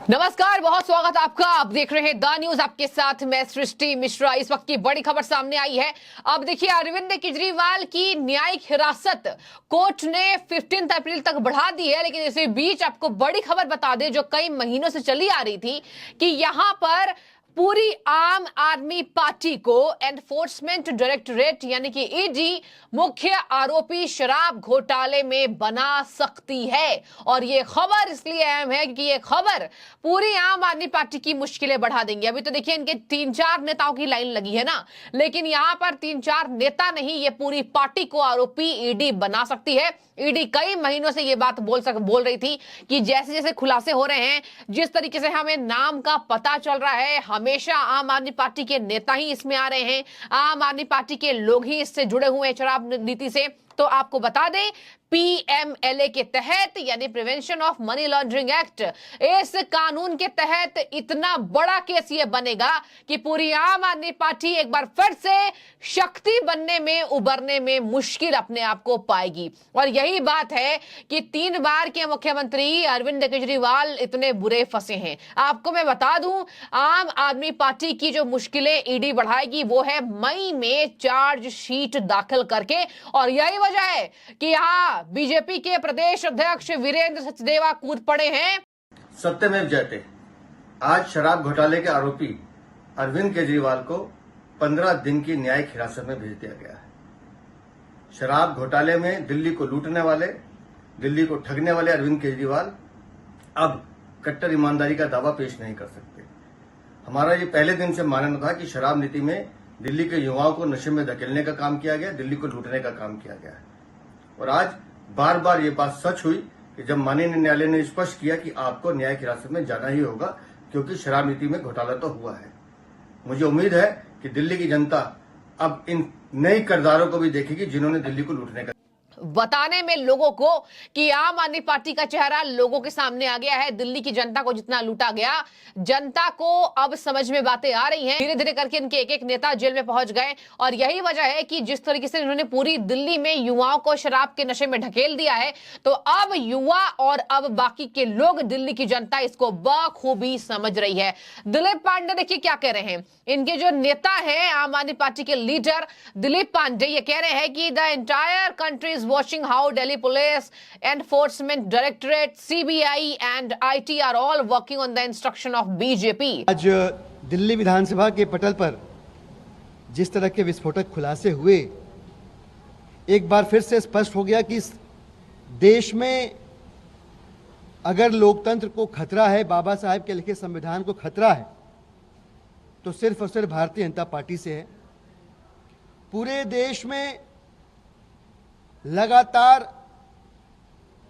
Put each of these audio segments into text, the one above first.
नमस्कार, बहुत स्वागत आपका। आप देख रहे हैं द न्यूज, आपके साथ मैं सृष्टि मिश्रा। इस वक्त की बड़ी खबर सामने आई है। अब देखिए, अरविंद केजरीवाल की न्यायिक हिरासत कोर्ट ने 15 अप्रैल तक बढ़ा दी है। लेकिन इसी बीच आपको बड़ी खबर बता दें, जो कई महीनों से चली आ रही थी, कि यहां पर पूरी आम आदमी पार्टी को एनफोर्समेंट डायरेक्टरेट यानी कि ईडी मुख्य आरोपी शराब घोटाले में बना सकती है। और ये खबर इसलिए अहम है क्योंकि ये खबर पूरी आम आदमी पार्टी की मुश्किलें बढ़ा देंगी। अभी तो देखिए, इनके 3-4 नेताओं की लाइन लगी है ना, लेकिन यहां पर 3-4 नेता नहीं, ये पूरी पार्टी को आरोपी ईडी बना सकती है। ईडी कई महीनों से ये बात बोल रही थी कि जैसे जैसे खुलासे हो रहे हैं, जिस तरीके से हमें नाम का पता चल रहा है, हमेशा आम आदमी पार्टी के नेता ही इसमें आ रहे हैं, आम आदमी पार्टी के लोग ही इससे जुड़े हुए हैं शराब नीति से। तो आपको बता दें, पीएमएलए के तहत यानी prevention of money laundering act, इस कानून के तहत इतना बड़ा केस ये बनेगा कि पूरी आम आदमी पार्टी एक बार फिर से शक्ति बनने में उबरने में मुश्किल अपने आप को पाएगी। और यही बात है कि 3 बार के मुख्यमंत्री अरविंद केजरीवाल इतने बुरे फंसे हैं। आपको मैं बता दूं, आम आदमी पार्टी की जो मुश्किलें ईडी बढ़ाएगी वो है मई में चार्जशीट दाखिल करके। और यही वजह है कि यहां बीजेपी के प्रदेश अध्यक्ष वीरेंद्र सचदेवा कूद पड़े हैं। सत्यमेव जयते। आज शराब घोटाले के आरोपी अरविंद केजरीवाल को 15 दिन की न्यायिक हिरासत में भेज दिया गया है। शराब घोटाले में दिल्ली को लूटने वाले, दिल्ली को ठगने वाले अरविंद केजरीवाल अब कट्टर ईमानदारी का दावा पेश नहीं कर सकते। हमारा ये पहले दिन से मानना था कि शराब नीति में दिल्ली के युवाओं को नशे में धकेलने का काम किया गया, दिल्ली को लूटने का काम किया गया है। और आज बार बार ये बात सच हुई कि जब माननीय न्यायालय ने स्पष्ट किया कि आपको न्यायिक हिरासत में जाना ही होगा, क्योंकि शराब नीति में घोटाला तो हुआ है। मुझे उम्मीद है कि दिल्ली की जनता अब इन नए किरदारों को भी देखेगी जिन्होंने दिल्ली को लूटने का बताने में लोगों को कि आम आदमी पार्टी का चेहरा लोगों के सामने आ गया है। दिल्ली की जनता को जितना लूटा गया, जनता को अब समझ में बातें आ रही हैं। धीरे धीरे करके इनके एक एक नेता जेल में पहुंच गए। और यही वजह है कि जिस तरीके से इन्होंने पूरी दिल्ली में युवाओं को शराब के नशे में ढकेल दिया है, तो अब युवा और अब बाकी के लोग, दिल्ली की जनता इसको बखूबी समझ रही है। दिलीप पांडे देखिए क्या कह रहे हैं। इनके जो नेता है, आम आदमी पार्टी के लीडर दिलीप पांडे, ये कह रहे हैं कि the entire country is watching how Delhi Police, Enforcement Directorate, CBI and IT are all working on the instruction of BJP. आज दिल्ली विधानसभा के पटल पर जिस तरह के विस्फोटक खुलासे हुए, एक बार फिर से स्पष्ट हो गया कि इस देश में अगर लोकतंत्र को खतरा है, बाबा साहेब के लिखे संविधान को खतरा है, तो सिर्फ और सिर्फ भारतीय जनता पार्टी से है। पूरे देश में लगातार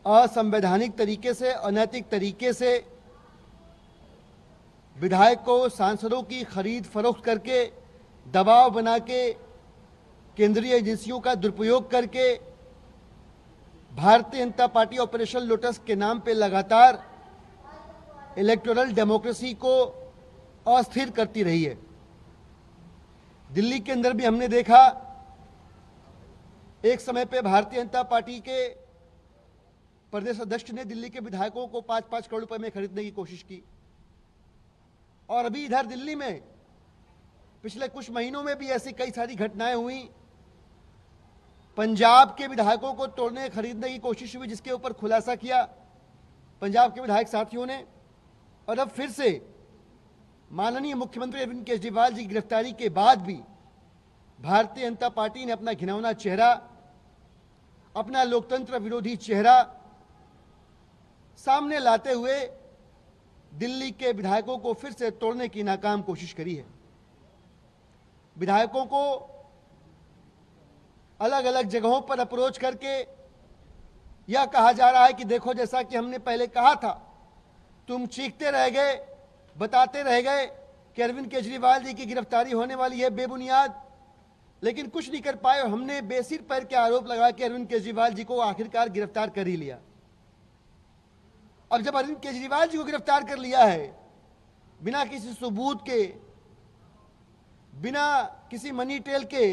असंवैधानिक तरीके से, अनैतिक तरीके से विधायकों, सांसदों की खरीद फरोख्त करके, दबाव बना के, केंद्रीय एजेंसियों का दुरुपयोग करके Bharatiya Janata party operation lotus के नाम पे लगातार इलेक्टोरल डेमोक्रेसी को अस्थिर करती रही है। दिल्ली के अंदर भी हमने देखा, एक समय पे भारतीय जनता पार्टी के प्रदेश अध्यक्ष ने दिल्ली के विधायकों को 5-5 करोड़ रुपए में खरीदने की कोशिश की। और अभी इधर दिल्ली में पिछले कुछ महीनों में भी ऐसी कई सारी घटनाएं हुई। पंजाब के विधायकों को तोड़ने, खरीदने की कोशिश हुई, जिसके ऊपर खुलासा किया पंजाब के विधायक साथियों ने। और अब फिर से माननीय मुख्यमंत्री अरविंद केजरीवाल जी की गिरफ्तारी के बाद भी भारतीय जनता पार्टी ने अपना घिनौना चेहरा, अपना लोकतंत्र विरोधी चेहरा सामने लाते हुए दिल्ली के विधायकों को फिर से तोड़ने की नाकाम कोशिश करी है। विधायकों को अलग अलग जगहों पर अप्रोच करके यह कहा जा रहा है कि देखो, जैसा कि हमने पहले कहा था, तुम चीखते रह गए, बताते रह गए कि अरविंद केजरीवाल जी की गिरफ्तारी होने वाली है बेबुनियाद, लेकिन कुछ नहीं कर पाए। और हमने बेसिर पैर के आरोप लगा के अरविंद केजरीवाल जी को आखिरकार गिरफ्तार कर ही लिया। अब जब अरविंद केजरीवाल जी को गिरफ्तार कर लिया है, बिना किसी सबूत के, बिना किसी मनी टेल के,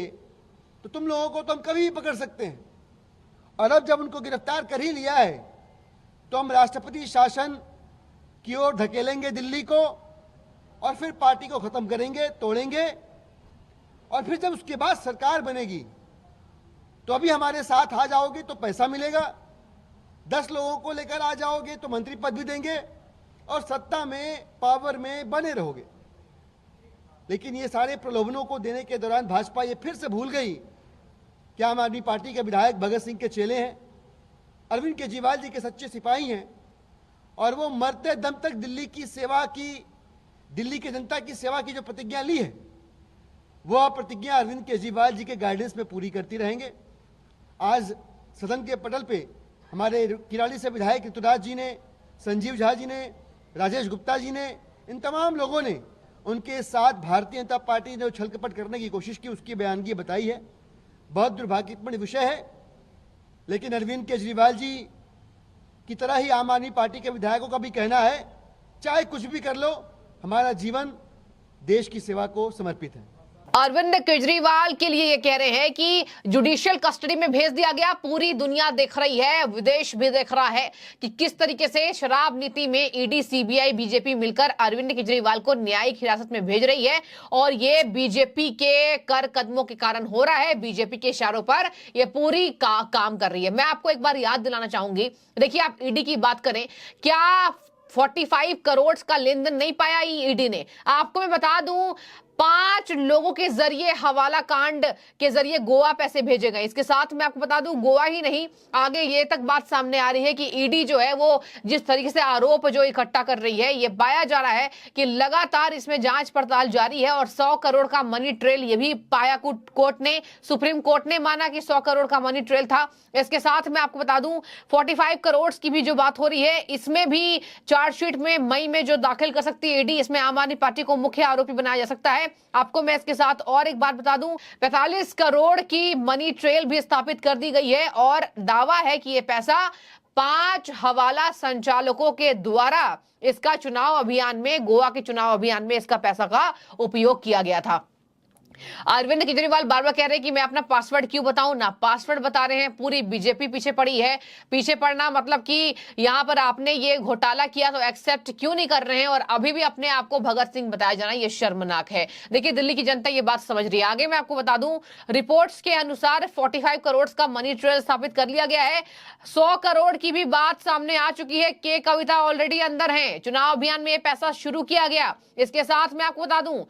तो तुम लोगों को तो हम कभी भी पकड़ सकते हैं। और अब जब उनको गिरफ्तार कर ही लिया है, तो हम राष्ट्रपति शासन की ओर धकेलेंगे दिल्ली को, और फिर पार्टी को खत्म करेंगे, तोड़ेंगे, और फिर जब उसके बाद सरकार बनेगी तो अभी हमारे साथ आ जाओगे तो पैसा मिलेगा, 10 लोगों को लेकर आ जाओगे तो मंत्री पद भी देंगे और सत्ता में, पावर में बने रहोगे। लेकिन ये सारे प्रलोभनों को देने के दौरान भाजपा ये फिर से भूल गई कि आम आदमी पार्टी के विधायक भगत सिंह के चेले हैं, अरविंद केजरीवाल जी के सच्चे सिपाही हैं, और वो मरते दम तक दिल्ली की जनता की सेवा की जो प्रतिज्ञा ली है, वो प्रतिज्ञा अरविंद केजरीवाल जी के गाइडेंस में पूरी करती रहेंगे। आज सदन के पटल पे हमारे किराड़ी से विधायक ऋतुराज जी ने, संजीव झा जी ने, राजेश गुप्ता जी ने, इन तमाम लोगों ने उनके साथ भारतीय जनता पार्टी ने छल कपट करने की कोशिश की, उसकी बयानगी बताई है। बहुत दुर्भाग्यपूर्ण विषय है, लेकिन अरविंद केजरीवाल जी की तरह ही आम आदमी पार्टी के विधायकों का भी कहना है, चाहे कुछ भी कर लो, हमारा जीवन देश की सेवा को समर्पित है। अरविंद केजरीवाल के लिए ये कह रहे हैं कि जुडिशियल कस्टडी में भेज दिया गया, पूरी दुनिया देख रही है, विदेश भी देख रहा है कि किस तरीके से शराब नीति में ईडी, सीबीआई, बीजेपी मिलकर अरविंद केजरीवाल को न्यायिक हिरासत में भेज रही है, और ये बीजेपी के कर कदमों के कारण हो रहा है। बीजेपी के इशारों पर ये पूरी काम कर रही है। मैं आपको एक बार याद दिलाना चाहूंगी, देखिए आप ईडी की बात करें, क्या 45 करोड़ का लेन देन नहीं पाया ईडी ने? आपको मैं बता दूं, 5 लोगों के जरिए हवाला कांड के जरिए गोवा पैसे भेजे गए। इसके साथ मैं आपको बता दूं, गोवा ही नहीं, आगे ये तक बात सामने आ रही है कि ईडी जो है वो जिस तरीके से आरोप जो इकट्ठा कर रही है, ये पाया जा रहा है कि लगातार इसमें जांच पड़ताल जारी है, और 100 करोड़ का मनी ट्रेल ये भी पाया कोर्ट ने, सुप्रीम कोर्ट ने माना कि 100 करोड़ का मनी ट्रेल था। इसके साथ मैं आपको बता दूं, 45 करोड़ की भी जो बात हो रही है, इसमें भी चार्जशीट में मई में जो दाखिल कर सकती है ईडी, इसमें आम आदमी पार्टी को मुख्य आरोपी बनाया जा सकता है। आपको मैं इसके साथ और एक बात बता दूं, 45 करोड़ की मनी ट्रेल भी स्थापित कर दी गई है, और दावा है कि यह पैसा 5 हवाला संचालकों के द्वारा इसका चुनाव अभियान में, गोवा के चुनाव अभियान में इसका पैसा का उपयोग किया गया था। अरविंद केजरीवाल बार बार कह रहे हैं कि मैं अपना पासवर्ड क्यों बताऊं, ना पासवर्ड बता रहे हैं, पूरी बीजेपी पीछे पड़ी है। पीछे पड़ना मतलब कि यहां पर आपने ये घोटाला किया तो एक्सेप्ट क्यों नहीं कर रहे हैं, और अभी भी अपने आप को भगत सिंह बताया जाना, ये शर्मनाक है। देखिए दिल्ली की जनता ये बात समझ रही है। आगे मैं आपको बता दूं, रिपोर्ट्स के अनुसार 45 करोड़ का मनी ट्रेल स्थापित कर लिया गया है। 100 करोड़ की भी बात सामने आ चुकी है। के कविता ऑलरेडी अंदर है, चुनाव अभियान में यह पैसा शुरू किया गया। इसके साथ मैं आपको बता दूं,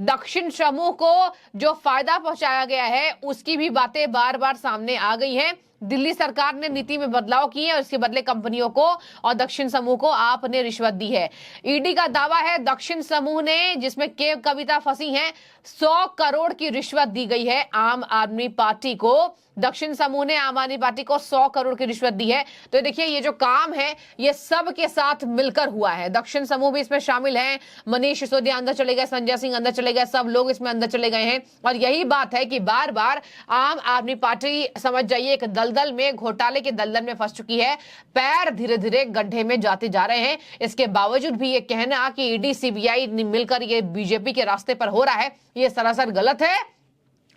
दक्षिण समूह को जो फायदा पहुंचाया गया है, उसकी भी बातें बार बार सामने आ गई हैं। दिल्ली सरकार ने नीति में बदलाव किए और इसके बदले कंपनियों को और दक्षिण समूह को आपने रिश्वत दी है। ईडी का दावा है दक्षिण समूह ने, जिसमें के कविता फंसी हैं, 100 करोड़ की रिश्वत दी गई है आम आदमी पार्टी को। दक्षिण समूह ने आम आदमी पार्टी को 100 करोड़ की रिश्वत दी है। तो देखिए ये जो काम है ये सब के साथ मिलकर हुआ है। दक्षिण समूह भी इसमें शामिल है, मनीष सिसोदिया अंदर चले गए, संजय सिंह अंदर चले गए, सब लोग इसमें अंदर चले गए हैं। और यही बात है कि बार बार आम आदमी पार्टी समझ जाइए एक दलदल में, घोटाले के दलदल में फंस चुकी है। पैर धीरे धीरे गड्ढे में जाते जा रहे हैं। इसके बावजूद भी ये कहना कि ईडी सीबीआई मिलकर ये बीजेपी के रास्ते पर हो रहा है, ये सरासर गलत है।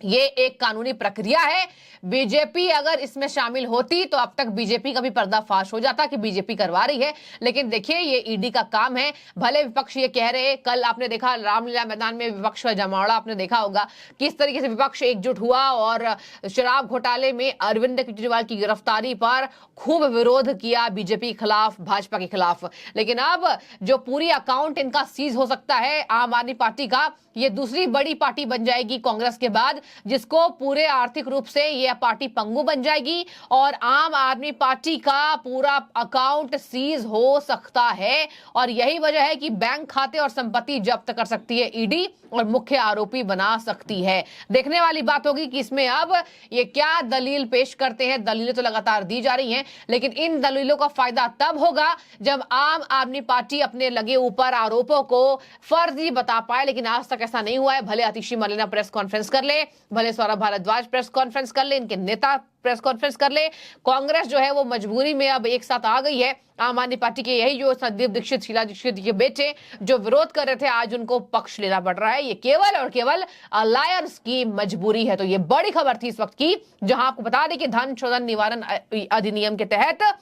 ये एक कानूनी प्रक्रिया है। बीजेपी अगर इसमें शामिल होती तो अब तक बीजेपी का भी पर्दाफाश हो जाता कि बीजेपी करवा रही है। लेकिन देखिए ये ईडी का काम है। भले विपक्ष ये कह रहे, कल आपने देखा रामलीला मैदान में विपक्ष का जमावड़ा आपने देखा होगा, किस तरीके से विपक्ष एकजुट हुआ और शराब घोटाले में अरविंद केजरीवाल की गिरफ्तारी पर खूब विरोध किया बीजेपी के खिलाफ, भाजपा के खिलाफ। लेकिन अब जो पूरी अकाउंट इनका सीज हो सकता है आम आदमी पार्टी का, ये दूसरी बड़ी पार्टी बन जाएगी कांग्रेस के बाद, जिसको पूरे आर्थिक रूप से यह पार्टी पंगु बन जाएगी और आम आदमी पार्टी का पूरा अकाउंट सीज हो सकता है। और यही वजह है कि बैंक खाते और संपत्ति जब्त कर सकती है ईडी और मुख्य आरोपी बना सकती है। देखने वाली बात होगी कि इसमें अब ये क्या दलील पेश करते हैं। दलीलें तो लगातार दी जा रही हैं, लेकिन इन दलीलों का फायदा तब होगा जब आम आदमी पार्टी अपने लगे ऊपर आरोपों को फर्जी बता पाए। लेकिन आज तक ऐसा नहीं हुआ है। भले आतिशी मलिना प्रेस कॉन्फ्रेंस कर ले, भले सौरभ भारद्वाज प्रेस कॉन्फ्रेंस कर ले, इनके नेता प्रेस कॉन्फ्रेंस कर ले, कांग्रेस जो है वो मजबूरी में अब एक साथ आ गई है। आम आदमी पार्टी के यही जो संदीप दीक्षित, शीला दीक्षित के बेटे जो विरोध कर रहे थे, आज उनको पक्ष लेना पड़ रहा है। ये केवल और केवल अलायंस की मजबूरी है। तो ये बड़ी खबर थी इस वक्त की, जहां आपको बता दें कि धन शोधन निवारण अधिनियम के तहत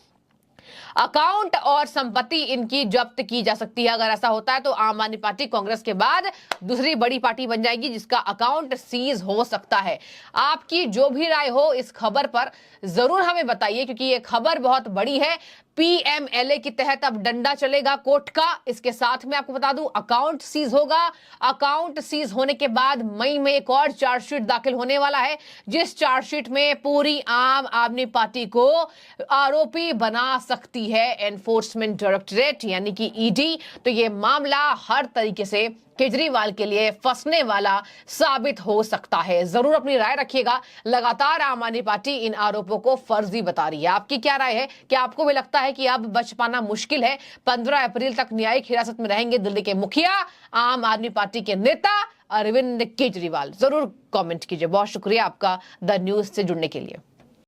अकाउंट और संपत्ति इनकी जब्त की जा सकती है। अगर ऐसा होता है तो आम आदमी पार्टी कांग्रेस के बाद दूसरी बड़ी पार्टी बन जाएगी जिसका अकाउंट सीज हो सकता है। आपकी जो भी राय हो इस खबर पर जरूर हमें बताइए, क्योंकि ये खबर बहुत बड़ी है। पीएमएलए के तहत अब डंडा चलेगा कोर्ट का। इसके साथ में आपको बता दूं, अकाउंट सीज होगा। अकाउंट सीज होने के बाद मई में एक और चार्जशीट दाखिल होने वाला है, जिस चार्जशीट में पूरी आम आदमी पार्टी को आरोपी बना सकती है एनफोर्समेंट डायरेक्टरेट यानी कि ईडी। तो ये मामला हर तरीके से केजरीवाल के लिए फंसने वाला साबित हो सकता है। जरूर अपनी राय रखिएगा। लगातार आम आदमी पार्टी इन आरोपों को फर्जी बता रही है। आपकी क्या राय है? क्या आपको भी लगता है कि अब बच पाना मुश्किल है? 15 अप्रैल तक न्यायिक हिरासत में रहेंगे दिल्ली के मुखिया, आम आदमी पार्टी के नेता अरविंद केजरीवाल? जरूर कमेंट कीजिए। बहुत शुक्रिया आपका द न्यूज से जुड़ने के लिए।